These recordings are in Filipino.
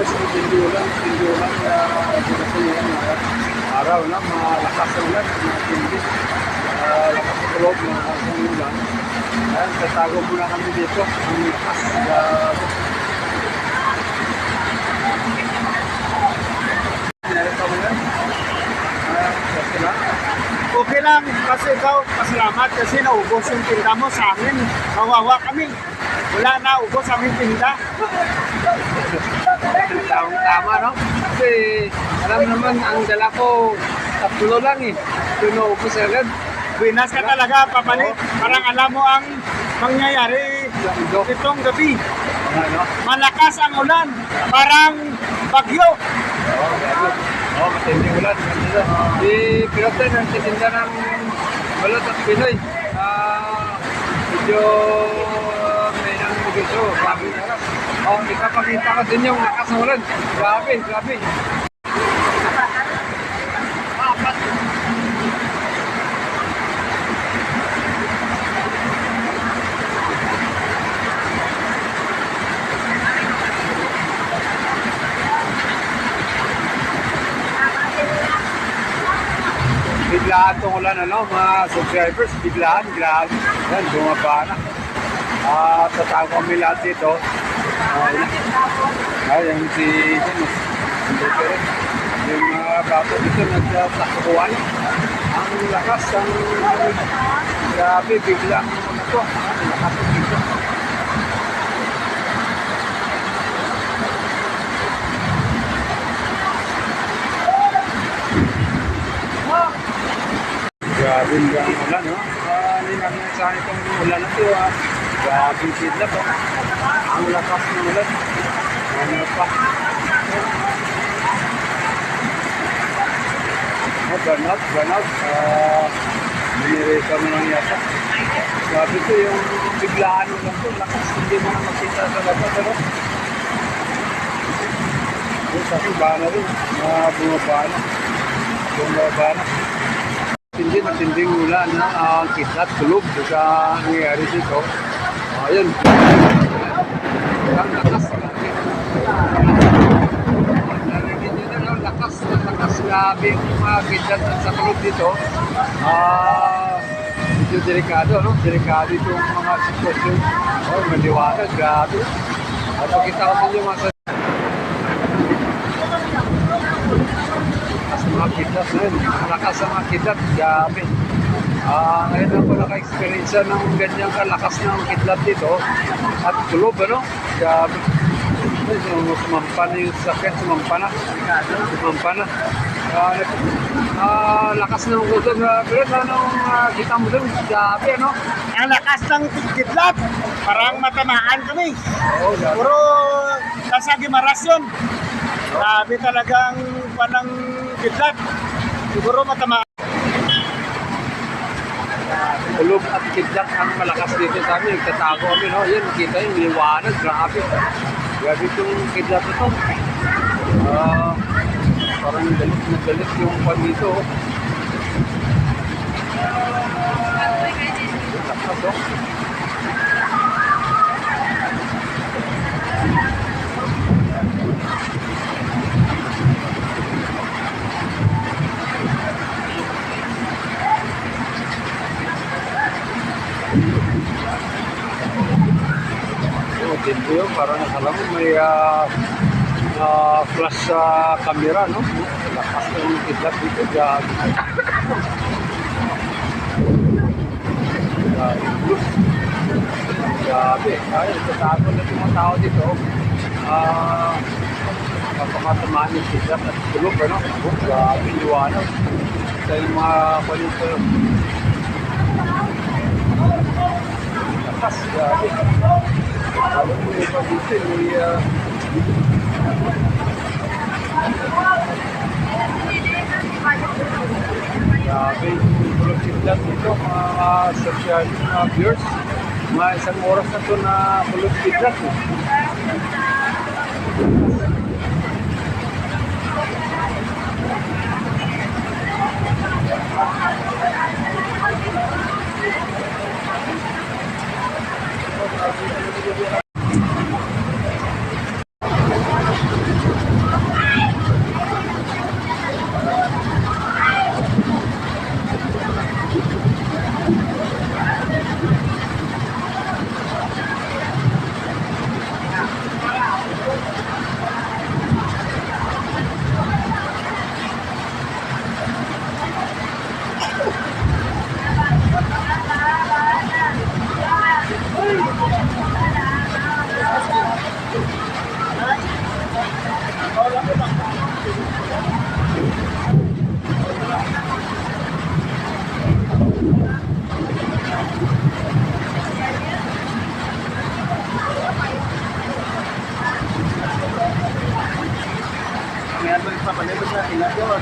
Hindi ulan na araw na malakas ang ulan, matindi. Lakas sa tulog, malakas ang ulan. Ayan, tatago muna kami dito. Ang lakas. Narito mo yan? Okay lang kasi ikaw, pasalamat kasi naubos yung tinda mo sa amin. Kawawa kami. Wala na, ubos ang aming tinda. Tama, no? Kasi alam naman, ang dala ko, 3 lang eh. Pinuubos agad. Winas ka talaga, papalit. Parang alam mo ang mangyayari itong gabi. Malakas ang ulan. Parang bagyo. Matindi ulan. Pero tayo nagtitinda ng balot at Pinoy. Medyo may nang negosyo. Grabe na rin. Ipapakita ko din yung lakas ng ulan. Grabe. Biglaan itong ulan, mga subscribers, biglaan, grabe. Yan, bumaba na. Tatago kami lahat dito. Yung si James. Yung mga bato dito, nagtakubuan. Ang lakas, grabe, biglang ito. Ang lakas dito. Grabe ang ulan, no? Hindi namin nasahan itong ulan na ito, Grabe ang kidlat, Ang lakas ng ulan. Ano pa? Burnout. Miniresa mo lang yata. Grabe ito yung biglaan ulan ito. Lakas, hindi mo na makita sa labas, Sabi, bana rin. Bumaba na. Matinding ulan na ang kidlat, tulog sa nangyayari dito. Ayun. Ang lakas. Narinig nyo na lakas. Grabe yung mga kidlat sa tulog dito. Medyo delikado, Delikado itong mga sitwasyon. Maliwanag, grabe. At pakita ko sa inyo mga kidlat na yun. Malakas ang mga kidlat. Grabe. Ngayon lang ko naka-experience ng ganyang kalakas ng kidlat dito. At tulob, Grabe. Sumampa na yung sakit. Sumampa na. Lakas ng gusto. Pero anong kita mo dun? Grabe, Ang lakas ng kidlat. Parang matamaan kami. Puro nasa Gimaras yun. Grabe talagang panang kidlat. Siguro matamaan. Ulog at kidlat ang malakas dito sa amin. Nagtatago kami, Yan, nakita yung liwanag. Grabe. Grabe itong kidlat ito. Parang galit yung pan dito. Lakas, Dito yun, parang alam mo may flash sa camera, Lakas ng kidlat dito. Grabe. Tatago na yung mga tao dito. Kapamatamaan yung kidlat at tulog, Grabe, liwanag. Sa yung mga palito. Lakas, grabe. Alam mo yung pag-isin, grabe yung kulog-kidlat dito, mga social viewers. Mga isang oras na ito na kulog-kidlat. Kaya ito ipapalibot na ginagawa.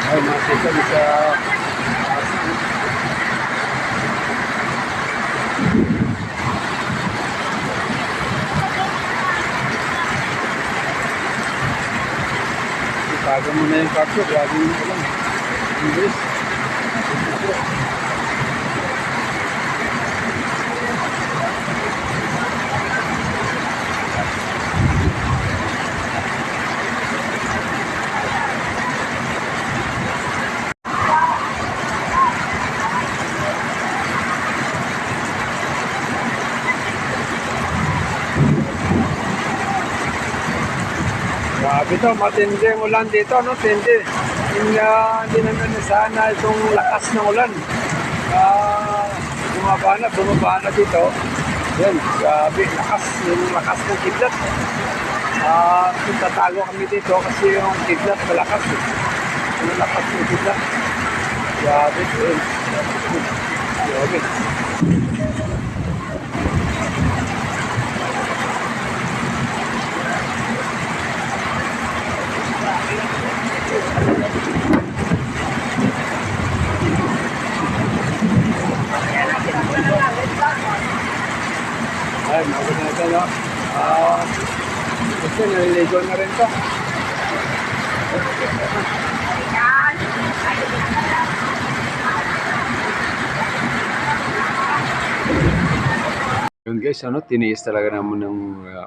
Ay, makita niyo sa itago mo na yung karto, grabe yung ulan. English. Grabe to, matindi ang ulan dito, no? Tindi. Hindi naman sana itong lakas ng ulan. Bumaba na dito. Yan, grabe, yung lakas ng kidlat. Tatago kami dito kasi yung kidlat malakas. Yung lakas ng kidlat. Grabe, yun. Grabe. Ay, maganda na ito, no? Kasi naliligo na rin ito. Yun guys, tiniis talaga naman ng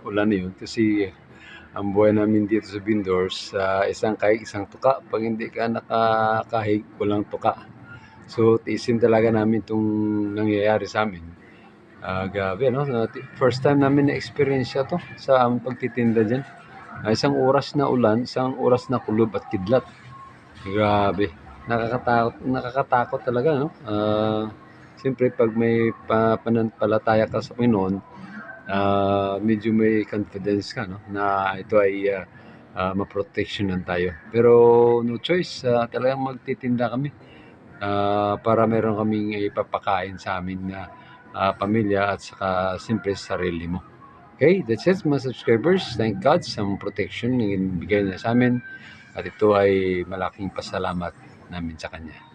ulan na yun kasi ang buhay namin dito sa Bindors, isang kahig, isang tuka. Pag hindi ka nakakahig, walang tuka. So, tiisin talaga namin itong nangyayari sa amin. Grabe, first time namin na-experience to sa aming pagtitinda dyan. Isang oras na ulan, isang oras na kulob at kidlat. Grabe. Nakakatakot talaga, no? Siyempre, pag may pananampalataya ka sa Panginoon, medyo may confidence ka, no? Na ito ay maproteksyonan tayo. Pero no choice, talagang magtitinda kami para meron kaming ipapakain sa amin na pamilya at saka siyempre sarili mo. Okay, that's it mga subscribers. Thank God sa protection na ibigay niya sa amin at ito ay malaking pasalamat namin sa Kanya.